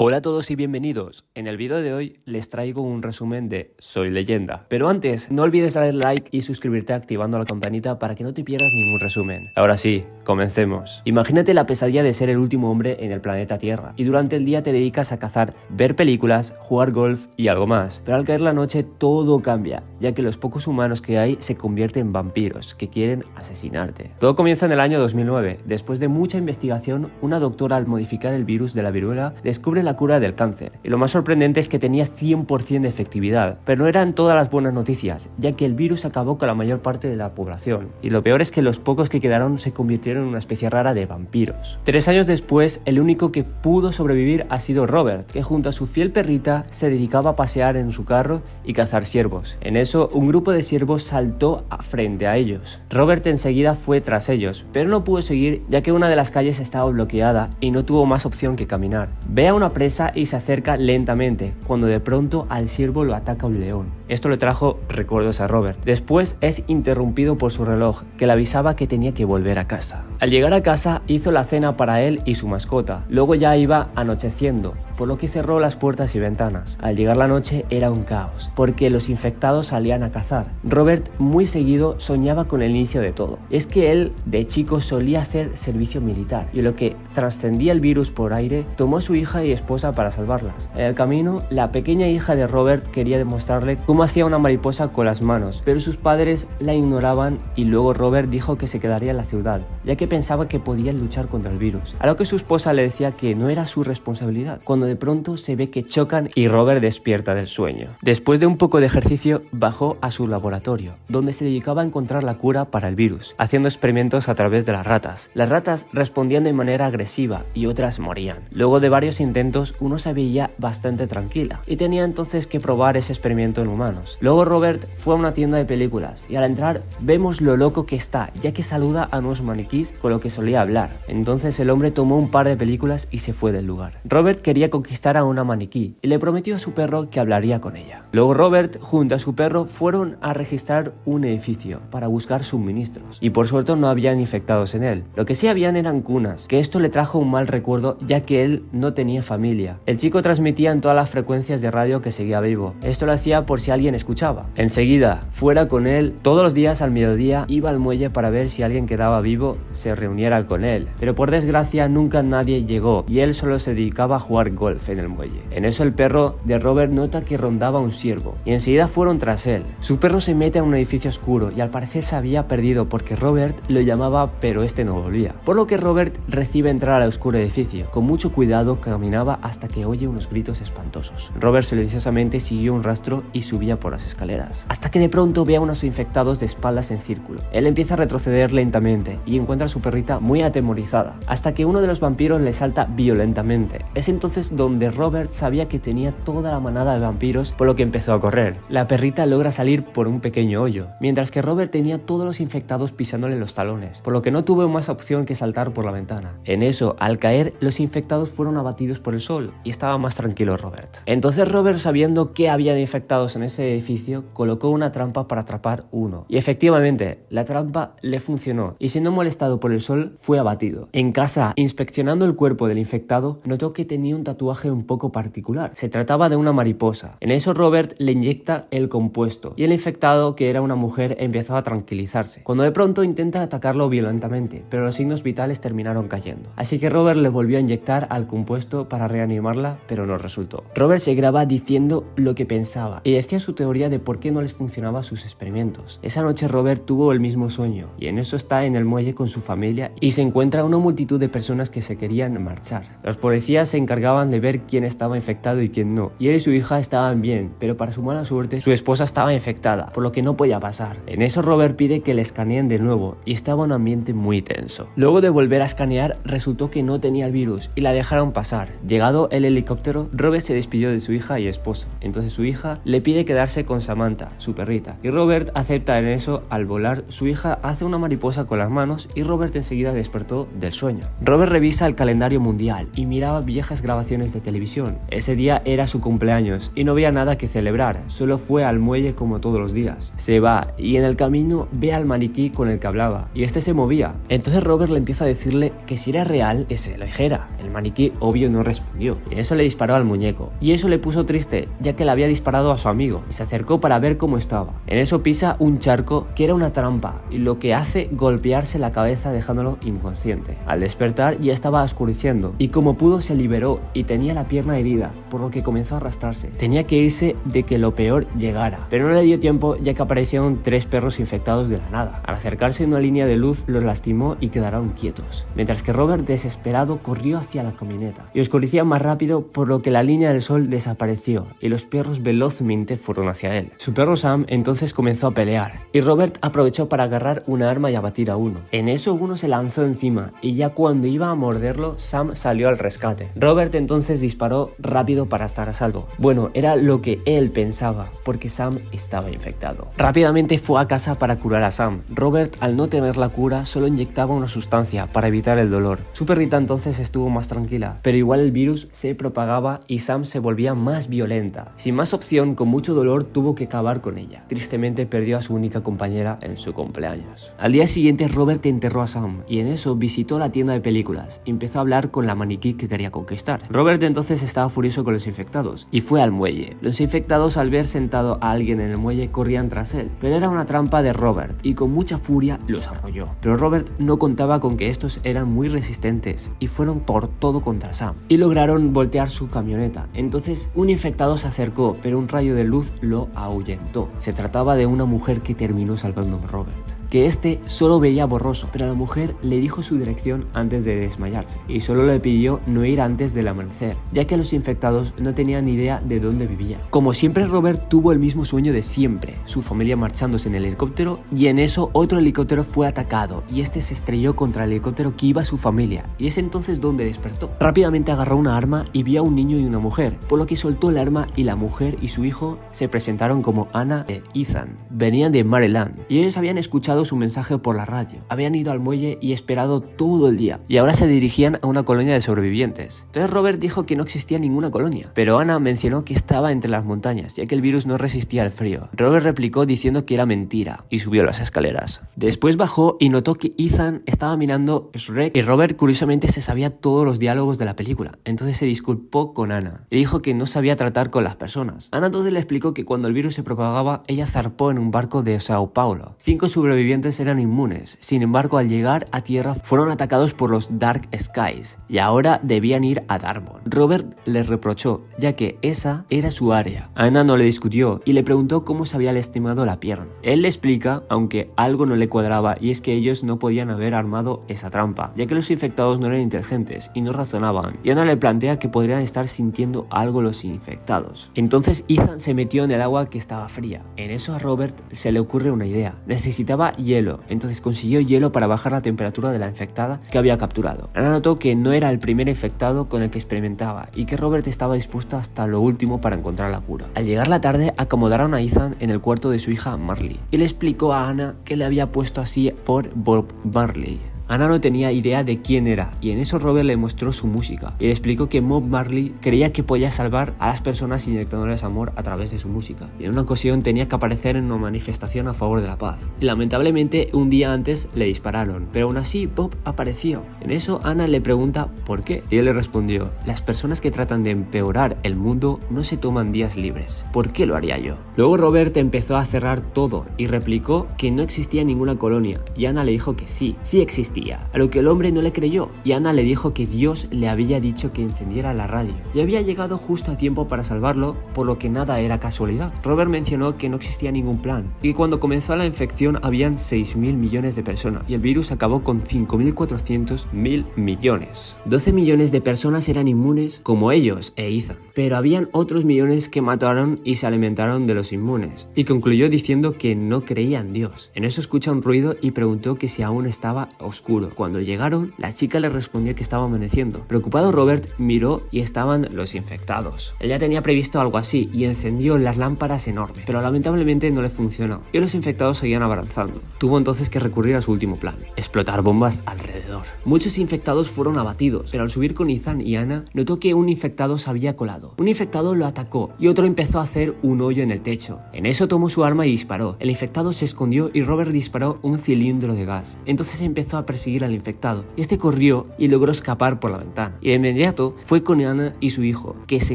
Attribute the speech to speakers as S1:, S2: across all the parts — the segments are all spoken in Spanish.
S1: Hola a todos y bienvenidos. En el vídeo de hoy les traigo un resumen de Soy Leyenda. Pero antes, no olvides darle like y suscribirte activando la campanita para que no te pierdas ningún resumen. Ahora sí, comencemos. Imagínate la pesadilla de ser el último hombre en el planeta Tierra y durante el día te dedicas a cazar, ver películas, jugar golf y algo más. Pero al caer la noche todo cambia, ya que los pocos humanos que hay se convierten en vampiros que quieren asesinarte. Todo comienza en el año 2009. Después de mucha investigación, una doctora al modificar el virus de la viruela descubre la cura del cáncer, y lo más sorprendente es que tenía 100% de efectividad, pero no eran todas las buenas noticias, ya que el virus acabó con la mayor parte de la población, y lo peor es que los pocos que quedaron se convirtieron en una especie rara de vampiros. 3 años después, el único que pudo sobrevivir ha sido Robert, que junto a su fiel perrita se dedicaba a pasear en su carro y cazar ciervos. En eso, un grupo de ciervos saltó frente a ellos. Robert enseguida fue tras ellos, pero no pudo seguir ya que una de las calles estaba bloqueada y no tuvo más opción que caminar. Ve a una presa y se acerca lentamente, cuando de pronto al ciervo lo ataca un león. Esto le trajo recuerdos a Robert. Después es interrumpido por su reloj, que le avisaba que tenía que volver a casa. Al llegar a casa hizo la cena para él y su mascota. Luego ya iba anocheciendo, por lo que cerró las puertas y ventanas. Al llegar la noche era un caos, porque los infectados salían a cazar. Robert muy seguido soñaba con el inicio de todo. Es que él de chico solía hacer servicio militar, y lo que trascendía el virus por aire, tomó a su hija y esposa para salvarlas. En el camino, la pequeña hija de Robert quería demostrarle cómo hacía una mariposa con las manos, pero sus padres la ignoraban y luego Robert dijo que se quedaría en la ciudad, ya que pensaba que podían luchar contra el virus, a lo que su esposa le decía que no era su responsabilidad, cuando de pronto se ve que chocan y Robert despierta del sueño. Después de un poco de ejercicio, bajó a su laboratorio, donde se dedicaba a encontrar la cura para el virus, haciendo experimentos a través de las ratas. Las ratas respondían de manera agresiva y otras morían. Luego de varios intentos, uno se veía bastante tranquila y tenía entonces que probar ese experimento en humanos. Luego Robert fue a una tienda de películas y al entrar vemos lo loco que está, ya que saluda a unos maniquís con lo que solía hablar. Entonces el hombre tomó un par de películas y se fue del lugar. Robert quería conquistar a una maniquí y le prometió a su perro que hablaría con ella. Luego Robert junto a su perro fueron a registrar un edificio para buscar suministros y por suerte no habían infectados en él. Lo que sí habían eran cunas, que esto le trajo un mal recuerdo ya que él no tenía familia. El chico transmitía en todas las frecuencias de radio que seguía vivo. Esto lo hacía por si alguien escuchaba. Enseguida, fuera con él, todos los días al mediodía iba al muelle para ver si alguien quedaba vivo, se reuniera con él. Pero por desgracia nunca nadie llegó y él solo se dedicaba a jugar golf en el muelle. En eso el perro de Robert nota que rondaba un ciervo y enseguida fueron tras él. Su perro se mete a un edificio oscuro y al parecer se había perdido porque Robert lo llamaba pero este no volvía. Por lo que Robert recibe entrar al oscuro edificio. Con mucho cuidado caminaba hasta que oye unos gritos espantosos. Robert silenciosamente siguió un rastro y subía por las escaleras, hasta que de pronto ve a unos infectados de espaldas en círculo. Él empieza a retroceder lentamente y encuentra a su perrita muy atemorizada, hasta que uno de los vampiros le salta violentamente. Es entonces donde Robert sabía que tenía toda la manada de vampiros, por lo que empezó a correr. La perrita logra salir por un pequeño hoyo, mientras que Robert tenía todos los infectados pisándole los talones, por lo que no tuvo más opción que saltar por la ventana. En eso, al caer, los infectados fueron abatidos por el sol y estaba más tranquilo Robert. Entonces Robert, sabiendo que habían infectados en ese edificio, colocó una trampa para atrapar uno. Y efectivamente, la trampa le funcionó y siendo molestado por el sol, fue abatido. En casa, inspeccionando el cuerpo del infectado, notó que tenía un tatuaje un poco particular. Se trataba de una mariposa. En eso Robert le inyecta el compuesto y el infectado, que era una mujer, empezó a tranquilizarse, cuando de pronto intenta atacarlo violentamente, pero los signos vitales terminaron cayendo. Así que Robert le volvió a inyectar al compuesto para reanimarla, pero no resultó. Robert se graba diciendo lo que pensaba y decía su teoría de por qué no les funcionaba sus experimentos. Esa noche Robert tuvo el mismo sueño y en eso está en el muelle con su familia y se encuentra una multitud de personas que se querían marchar. Los policías se encargaban de ver quién estaba infectado y quién no, y él y su hija estaban bien, pero para su mala suerte su esposa estaba infectada, por lo que no podía pasar. En eso Robert pide que le escaneen de nuevo y estaba un ambiente muy tenso. Luego de volver a escanear resultó que no tenía el virus y la dejaron pasar. Llegado el helicóptero, Robert se despidió de su hija y esposa. Entonces su hija le pide quedarse con Samantha, su perrita, y Robert acepta. En eso, al volar, su hija hace una mariposa con las manos y Robert enseguida despertó del sueño. Robert revisa el calendario mundial y miraba viejas grabaciones grabaciones de televisión. Ese día era su cumpleaños y no había nada que celebrar, solo fue al muelle como todos los días. Se va y en el camino ve al maniquí con el que hablaba y este se movía. Entonces Robert le empieza a decirle que si era real que se lo dijera. El maniquí obvio no respondió y eso le disparó al muñeco y eso le puso triste ya que le había disparado a su amigo y se acercó para ver cómo estaba. En eso pisa un charco que era una trampa y lo que hace golpearse la cabeza dejándolo inconsciente. Al despertar ya estaba oscureciendo y como pudo se liberó y tenía la pierna herida, por lo que comenzó a arrastrarse. Tenía que irse de que lo peor llegara, pero no le dio tiempo ya que aparecieron 3 perros infectados de la nada. Al acercarse a una línea de luz los lastimó y quedaron quietos, mientras que Robert desesperado corrió hacia la camioneta y oscurecía más rápido, por lo que la línea del sol desapareció y los perros velozmente fueron hacia él. Su perro Sam entonces comenzó a pelear y Robert aprovechó para agarrar una arma y abatir a uno. En eso uno se lanzó encima y ya cuando iba a morderlo Sam salió al rescate. Robert entonces disparó rápido para estar a salvo. Bueno, era lo que él pensaba porque Sam estaba infectado. Rápidamente fue a casa para curar a Sam. Robert, al no tener la cura, solo inyectaba una sustancia para evitar el dolor. Su perrita entonces estuvo más tranquila, pero igual el virus se propagaba y Sam se volvía más violenta. Sin más opción, con mucho dolor tuvo que acabar con ella. Tristemente perdió a su única compañera en su cumpleaños. Al día siguiente Robert enterró a Sam y en eso visitó la tienda de películas y empezó a hablar con la maniquí que quería conquistar. Robert entonces estaba furioso con los infectados y fue al muelle. Los infectados al ver sentado a alguien en el muelle corrían tras él, pero era una trampa de Robert y con mucha furia los arrolló. Pero Robert no contaba con que estos eran muy resistentes y fueron por todo contra Sam y lograron voltear su camioneta. Entonces un infectado se acercó, pero un rayo de luz lo ahuyentó. Se trataba de una mujer que terminó salvando a Robert, que este solo veía borroso, pero la mujer le dijo su dirección antes de desmayarse y solo le pidió no ir antes del amanecer, ya que los infectados no tenían ni idea de dónde vivía. Como siempre, Robert tuvo el mismo sueño de siempre, su familia marchándose en el helicóptero, y en eso otro helicóptero fue atacado y este se estrelló contra el helicóptero que iba su familia y es entonces donde despertó. Rápidamente agarró una arma y vio a un niño y una mujer, por lo que soltó el arma y la mujer y su hijo se presentaron como Anna e Ethan. Venían de Maryland y ellos habían escuchado su mensaje por la radio. Habían ido al muelle y esperado todo el día y ahora se dirigían a una colonia de sobrevivientes. Entonces Robert dijo que no existía ninguna colonia, pero Anna mencionó que estaba entre las montañas ya que el virus no resistía al frío. Robert replicó diciendo que era mentira y subió las escaleras. Después bajó y notó que Ethan estaba mirando Shrek y Robert curiosamente se sabía todos los diálogos de la película. Entonces se disculpó con Anna y dijo que no sabía tratar con las personas. Anna entonces le explicó que cuando el virus se propagaba ella zarpó en un barco de Sao Paulo. 5 sobrevivientes eran inmunes, sin embargo al llegar a tierra fueron atacados por los Dark Skies y ahora debían ir a Darmon. Robert les reprochó ya que esa era su área. Anna no le discutió y le preguntó cómo se había lastimado la pierna. Él le explica, aunque algo no le cuadraba, y es que ellos no podían haber armado esa trampa, ya que los infectados no eran inteligentes y no razonaban, y Anna le plantea que podrían estar sintiendo algo los infectados. Entonces Ethan se metió en el agua que estaba fría. En eso a Robert se le ocurre una idea. Necesitaba hielo, entonces consiguió hielo para bajar la temperatura de la infectada que había capturado. Anna notó que no era el primer infectado con el que experimentaba y que Robert estaba dispuesto hasta lo último para encontrar la cura. Al llegar la tarde acomodaron a Ethan en el cuarto de su hija Marley y le explicó a Anna que le había puesto así por Bob Marley. Anna no tenía idea de quién era y en eso Robert le mostró su música y le explicó que Bob Marley creía que podía salvar a las personas inyectándoles amor a través de su música y en una ocasión tenía que aparecer en una manifestación a favor de la paz y lamentablemente un día antes le dispararon, pero aún así Bob apareció. En eso Anna le pregunta por qué y él le respondió: las personas que tratan de empeorar el mundo no se toman días libres, ¿por qué lo haría yo? Luego Robert empezó a cerrar todo y replicó que no existía ninguna colonia y Anna le dijo que sí existía, a lo que el hombre no le creyó y Anna le dijo que Dios le había dicho que encendiera la radio y había llegado justo a tiempo para salvarlo, por lo que nada era casualidad. Robert mencionó que no existía ningún plan y que cuando comenzó la infección habían 6.000 millones de personas y el virus acabó con 5.400.000 millones. 12 millones de personas eran inmunes como ellos e Ethan, pero habían otros millones que mataron y se alimentaron de los inmunes. Y concluyó diciendo que no creía en Dios. En eso escucha un ruido y preguntó que si aún estaba oscuro. Cuando llegaron, la chica le respondió que estaba amaneciendo. Preocupado, Robert miró y estaban los infectados. Él ya tenía previsto algo así y encendió las lámparas enormes, pero lamentablemente no le funcionó y los infectados seguían avanzando. Tuvo entonces que recurrir a su último plan: explotar bombas alrededor. Muchos infectados fueron abatidos, pero al subir con Ethan y Anna, notó que un infectado se había colado. Un infectado lo atacó y otro empezó a hacer un hoyo en el techo. En eso tomó su arma y disparó. El infectado se escondió y Robert disparó un cilindro de gas. Entonces empezó a perseguir al infectado y este corrió y logró escapar por la ventana. Y de inmediato fue con Anna y su hijo, que se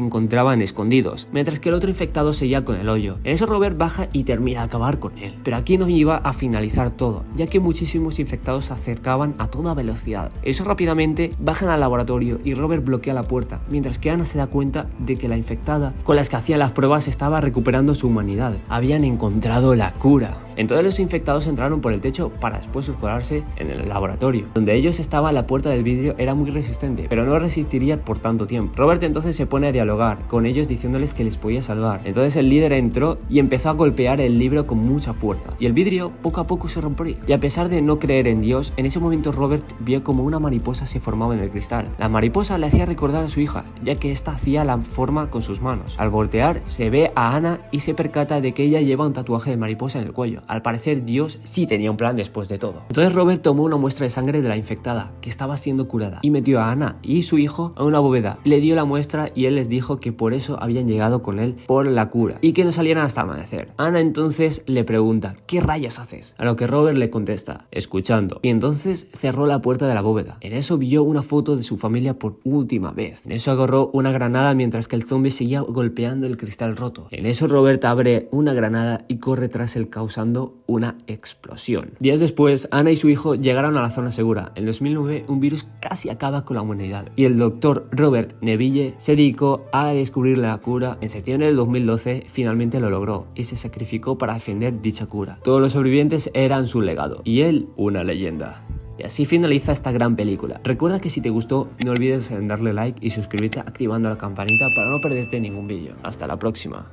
S1: encontraban escondidos, mientras que el otro infectado seguía con el hoyo. En eso Robert baja y termina de acabar con él. Pero aquí no iba a finalizar todo, ya que muchísimos infectados se acercaban a toda velocidad. Eso rápidamente bajan al laboratorio y Robert bloquea la puerta, mientras que Anna se da cuenta de que la infectada con las que hacía las pruebas estaba recuperando su humanidad. Habían encontrado la cura. Entonces los infectados entraron por el techo para después colarse en el laboratorio. Donde ellos estaban, la puerta del vidrio era muy resistente, pero no resistiría por tanto tiempo. Robert entonces se pone a dialogar con ellos diciéndoles que les podía salvar. Entonces el líder entró y empezó a golpear el libro con mucha fuerza. Y el vidrio poco a poco se rompería. Y a pesar de no creer en Dios, en ese momento Robert vio como una mariposa se formaba en el cristal. La mariposa le hacía recordar a su hija, ya que ésta hacía la forma con sus manos. Al voltear, se ve a Anna y se percata de que ella lleva un tatuaje de mariposa en el cuello. Al parecer Dios sí tenía un plan después de todo. Entonces Robert tomó una muestra de sangre de la infectada, que estaba siendo curada, y metió a Anna y su hijo a una bóveda. Le dio la muestra y él les dijo que por eso habían llegado con él por la cura, y que no salieran hasta amanecer. Anna entonces le pregunta: ¿qué rayos haces? A lo que Robert le contesta: escuchando. Y entonces cerró la puerta de la bóveda. En eso vio una foto de su familia por última vez. En eso agarró una granada mientras que el zombie seguía golpeando el cristal roto. En eso Robert abre una granada y corre tras él, causando una explosión. Días después, Anna y su hijo llegaron a la zona segura. En 2009, un virus casi acaba con la humanidad y el doctor Robert Neville se dedicó a descubrir la cura. En septiembre del 2012 finalmente lo logró y se sacrificó para defender dicha cura. Todos los sobrevivientes eran su legado y él una leyenda. Y así finaliza esta gran película. Recuerda que si te gustó, no olvides en darle like y suscribirte activando la campanita para no perderte ningún vídeo. Hasta la próxima.